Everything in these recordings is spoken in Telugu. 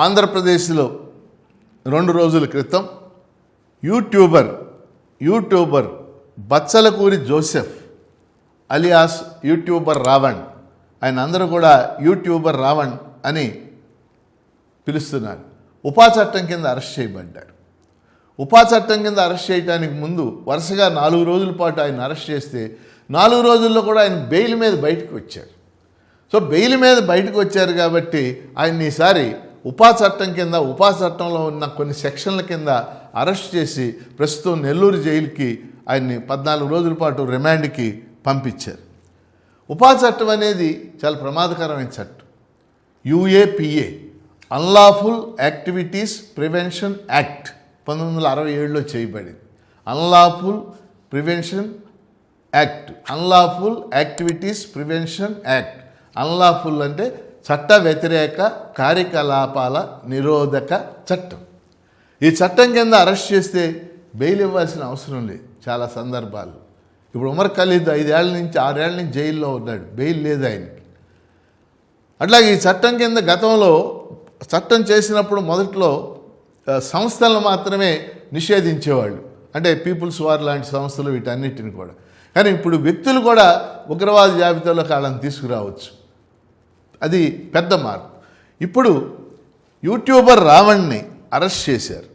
ఆంధ్రప్రదేశ్లో 2 రోజుల క్రితం youtuber Bachchalakuri Joseph alias youtuber Ravan, ఆయన అందరూ కూడా యూట్యూబర్ రావణ్ అని పిలుస్తున్నారు. ఉపా చట్టం కింద అరెస్ట్ చేయబడ్డారు. ఉపా చట్టం కింద అరెస్ట్ చేయడానికి ముందు వరుసగా 4 రోజుల పాటు ఆయన అరెస్ట్ చేస్తే 4 రోజుల్లో కూడా ఆయన బెయిల్ మీద బయటకు వచ్చారు. సో బెయిల్ మీద బయటకు వచ్చారు కాబట్టి ఆయన ఈసారి ఉపా చట్టంలో ఉన్న కొన్ని సెక్షన్ల కింద అరెస్ట్ చేసి ప్రస్తుతం నెల్లూరు జైలుకి ఆయన్ని 14 రోజుల పాటు రిమాండ్కి పంపించారు. ఉపా చట్టం అనేది చాలా ప్రమాదకరమైన చట్టం. UAPA unlawful activities prevention act 1967లో చేయబడింది. Unlawful activities prevention act. Unlawful అంటే చట్ట వ్యతిరేక కార్యకలాపాల నిరోధక చట్టం. ఈ చట్టం కింద అరెస్ట్ చేస్తే బెయిల్ ఇవ్వాల్సిన అవసరం లేదు చాలా సందర్భాలు. ఇప్పుడు ఉమర్ ఖలీద్ 5 ఏళ్ల నుంచి 6 ఏళ్ల నుంచి జైల్లో ఉన్నాడు, బెయిల్ లేదు ఆయనకి. అట్లాగే ఈ చట్టం కింద గతంలో చట్టం చేసినప్పుడు మొదట్లో సంస్థలను మాత్రమే నిషేధించేవాళ్ళు, అంటే పీపుల్స్ వార్ లాంటి సంస్థలు వీటన్నిటిని కూడా. కానీ ఇప్పుడు వ్యక్తులు కూడా ఉగ్రవాద జాబితాలోకి వాళ్ళని తీసుకురావచ్చు. అది పెద్ద మార్పు. ఇప్పుడు యూట్యూబర్ రావణ్ని అరెస్ట్ చేశారు.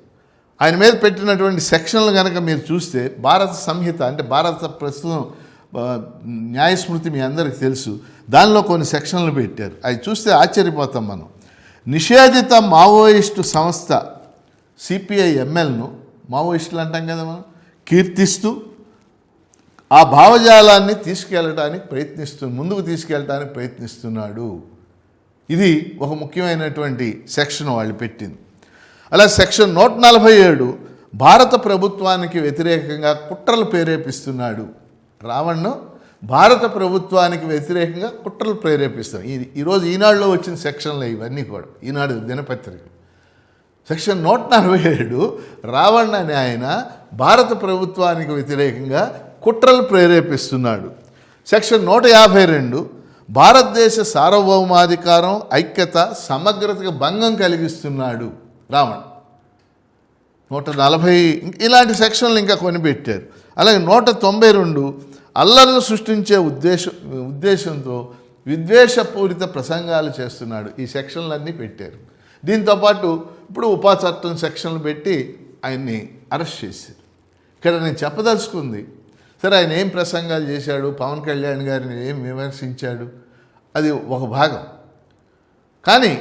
ఆయన మీద పెట్టినటువంటి సెక్షన్లు కనుక మీరు చూస్తే భారత సంహిత, అంటే భారత ప్రస్తుతం న్యాయస్మృతి మీ అందరికీ తెలుసు, దానిలో కొన్ని సెక్షన్లు పెట్టారు. అవి చూస్తే ఆశ్చర్యపోతాం మనం. నిషేధిత మావోయిస్టు సంస్థ CPI-MLను, మావోయిస్టులు అంటాం కదా మనం, కీర్తిస్తూ ఆ భావజాలాన్ని ముందుకు తీసుకెళ్ళడానికి ప్రయత్నిస్తున్నాడు. ఇది ఒక ముఖ్యమైనటువంటి సెక్షన్ వాళ్ళు పెట్టింది. అలా సెక్షన్ 147 భారత ప్రభుత్వానికి వ్యతిరేకంగా కుట్రలు ప్రేరేపిస్తున్నాడు. రావణ్ను భారత ప్రభుత్వానికి వ్యతిరేకంగా కుట్రలు ప్రేరేపిస్తాడు. ఈరోజు ఈనాడులో వచ్చిన సెక్షన్లు ఇవన్నీ కూడా, ఈనాడు దినపత్రిక. సెక్షన్ 147 రావణ్ అనే ఆయన భారత ప్రభుత్వానికి వ్యతిరేకంగా కుట్రలు ప్రేరేపిస్తున్నాడు. సెక్షన్ 152 భారతదేశ సార్వభౌమాధికారం, ఐక్యత, సమగ్రతకు భంగం కలిగిస్తున్నాడు రావణ్. 140 ఇలాంటి సెక్షన్లు ఇంకా కొన్ని పెట్టారు. అలాగే 192 అల్లర్లు సృష్టించే ఉద్దేశంతో విద్వేషపూరిత ప్రసంగాలు చేస్తున్నాడు. ఈ సెక్షన్లన్నీ పెట్టారు. దీంతోపాటు ఇప్పుడు ఉపా చట్టం సెక్షన్లు పెట్టి ఆయన్ని అరెస్ట్ చేశారు. ఇక్కడ నేను చెప్పదలుచుకుంది, సరే ఆయన ఏం ప్రసంగాలు చేశాడు, పవన్ కళ్యాణ్ గారిని ఏం విమర్శించాడు, అది ఒక భాగం. కానీ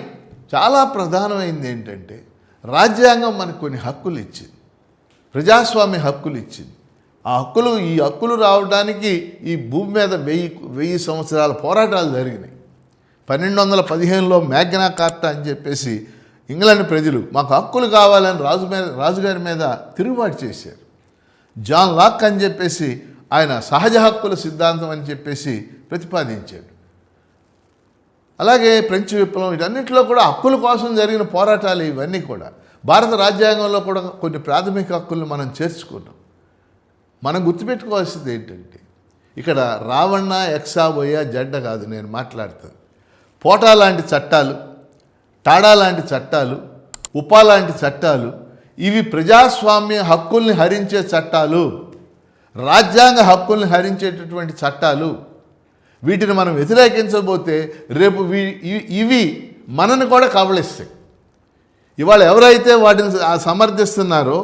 చాలా ప్రధానమైనది ఏంటంటే రాజ్యాంగం మనకు కొన్ని హక్కులు ఇచ్చింది, ప్రజాస్వామ్య హక్కులు ఇచ్చింది. ఈ హక్కులు రావడానికి ఈ భూమి మీద 1000 సంవత్సరాల పోరాటాలు జరిగినాయి. 1215లో మ్యాగ్నా కార్టా అని చెప్పేసి ఇంగ్లాండ్ ప్రజలు మాకు హక్కులు కావాలని రాజుగారి మీద తిరుగుబాటు చేశారు. జాన్ లాక్ అని చెప్పేసి ఆయన సహజ హక్కుల సిద్ధాంతం అని చెప్పేసి ప్రతిపాదించాడు. అలాగే ఫ్రెంచ్ విప్లవం, వీటన్నిటిలో కూడా హక్కుల కోసం జరిగిన పోరాటాలు ఇవన్నీ కూడా. భారత రాజ్యాంగంలో కూడా కొన్ని ప్రాథమిక హక్కులను మనం చేర్చుకున్నాం. మనం గుర్తుపెట్టుకోవాల్సింది ఏంటంటే ఇక్కడ రావణ, ఎక్సా, బొయ్య, జడ్డ కాదు నేను మాట్లాడుతాను. పోటా లాంటి చట్టాలు, టాడా లాంటి చట్టాలు, ఉపా లాంటి చట్టాలు, ఇవి ప్రజాస్వామ్య హక్కుల్ని హరించే చట్టాలు, రాజ్యాంగ హక్కుల్ని హరించేటటువంటి చట్టాలు. వీటిని మనం వ్యతిరేకించబోతే రేపు ఇవి మనని కూడా కబళిస్తాయి. ఇవాళ ఎవరైతే వాటిని సమర్థిస్తున్నారో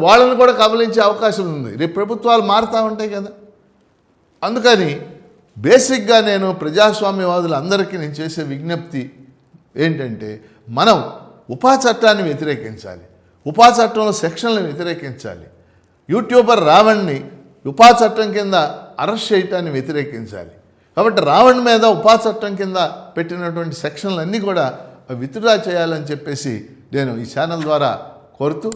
వాళ్ళని కూడా కబళించే అవకాశం ఉంది. రేపు ప్రభుత్వాలు మారుతూ ఉంటాయి కదా. అందుకని బేసిక్గా నేను ప్రజాస్వామ్యవాదులందరికీ నేను చేసే విజ్ఞప్తి ఏంటంటే మనం ఉపా చట్టాన్ని వ్యతిరేకించాలి, ఉపా చట్టంలో సెక్షన్లను వ్యతిరేకించాలి, యూట్యూబర్ రావణ్ని ఉపా చట్టం కింద అరెస్ట్ చేయటాన్ని వ్యతిరేకించాలి. కాబట్టి రావణ్ మీద ఉపా చట్టం కింద పెట్టినటువంటి సెక్షన్లన్నీ కూడా విత్డ్రా చేయాలని చెప్పేసి నేను ఈ ఛానల్ ద్వారా కోరుతూ,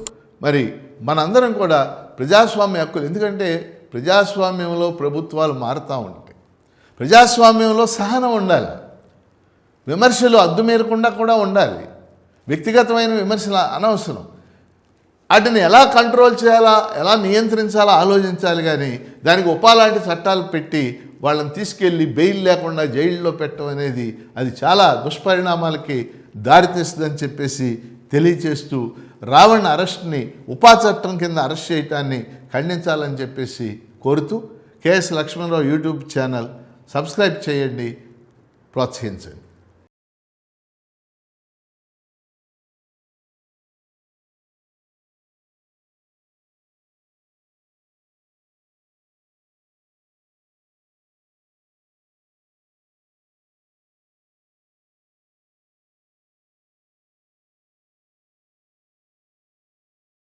మరి మనందరం కూడా ప్రజాస్వామ్య హక్కులు, ఎందుకంటే ప్రజాస్వామ్యంలో ప్రభుత్వాలు మారుతూ ఉంటాయి, ప్రజాస్వామ్యంలో సహనం ఉండాలి, విమర్శలు అద్దుమీరకుండా కూడా ఉండాలి, వ్యక్తిగతమైన విమర్శలు అనవసరం. వాటిని ఎలా కంట్రోల్ చేయాలా, ఎలా నియంత్రించాలా ఆలోచించాలి. కానీ దానికి ఉపా లాంటి చట్టాలు పెట్టి వాళ్ళని తీసుకెళ్ళి బెయిల్ లేకుండా జైల్లో పెట్టడం అనేది అది చాలా దుష్పరిణామాలకి దారితీస్తుందని చెప్పేసి తెలియచేస్తూ రావణ్ అరెస్ట్ని ఉపా చట్టం కింద అరెస్ట్ చేయటాన్ని ఖండించాలని చెప్పేసి కోరుతూ KS Lakshmanarao YouTube channel subscribe చేయండి, ప్రోత్సహించండి.